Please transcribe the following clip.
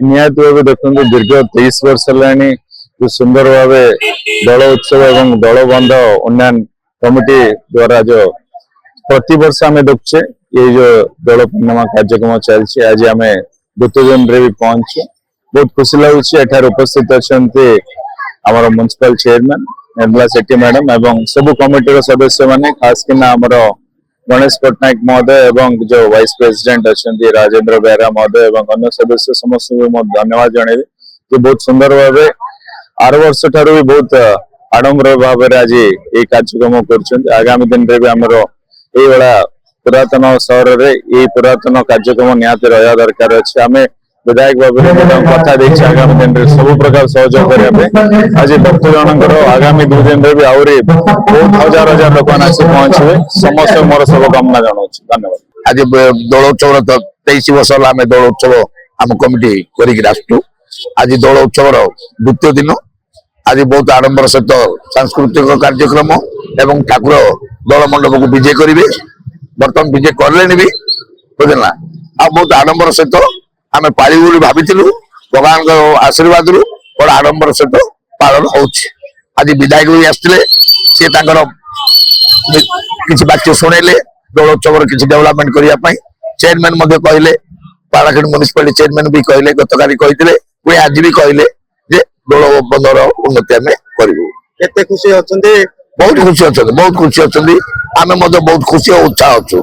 निहाती भाव देखो दीर्घ 23 वर्ष है सुंदर भाव दल उत्सव और दल बंध उन्नयन कमिटी द्वारा जो प्रति वर्ष आम देखुचे ये जो दल पूर्णिमा कार्यक्रम चलती आज आम द्वितीय दिन रे भी पहुंचे बहुत खुशी लगुच उपस्थित अच्छा म्युनिसिपल चेयरमैन निर्मला सेठी मैडम एवं सब कमिटी सदस्य मैंने खास किना गणेश पट्टनायक महोदय एवं जो वाइस प्रेसिडेंट अच्छा राजेंद्र बेहरा महोदय एवं अन्य सदस्य समस्त को धन्यवाद जनइबी कि बहुत सुंदर भाव आर वर्ष ठारू भी बहुत आडंबर भाव आज ये कार्यक्रम कर आगामी दिन में भी आमर ये पुरातन सहर में ये पुरातन कार्यक्रम निहाती रहा दरकार अच्छे आम विधायक भाव कथा देखिए आगामी दिन में सब प्रकार सहयोग करने आज भक्त जनकर आगामी 2 दिन में भी आहरी बहुत हजार हजार लोक आसी पहुंचे समस्त मोर शुभकामना जनाऊँ धन्यवाद। आज दौड़ उत्सव 23 वर्ष आम दौड़ उत्सव आम कमिटी कर आज दौड़ उत्सव द्वितीय दिन आज बहुत आडंबर सहित सांस्कृतिक कार्यक्रम एवं ठाकुर दौड़ मंडप को विजय करेंगे बर्तमान विजय करले भी बुझेना आ बहुत आडंबर सहित आम पाली बोली भाभी भगवान आशीर्वाद रु बड़ा आडंबर सहित पालन हो आज विधायक भी आसते सी किसी वाक्य शुणेले दौड़ उत्सव किसी डेवलपमेंट करने चेयरमैन कहले पाराखंड म्युनिसिपालिटी चेयरमैन भी कहले गतकाली कहते पुणी आज भी कहले दौड़ बंधर उन्नति आम करूँ खुशी अच्छा बहुत खुशी अच्छा बहुत खुशी अच्छा आम बहुत खुशी और उत्साह अच्छु।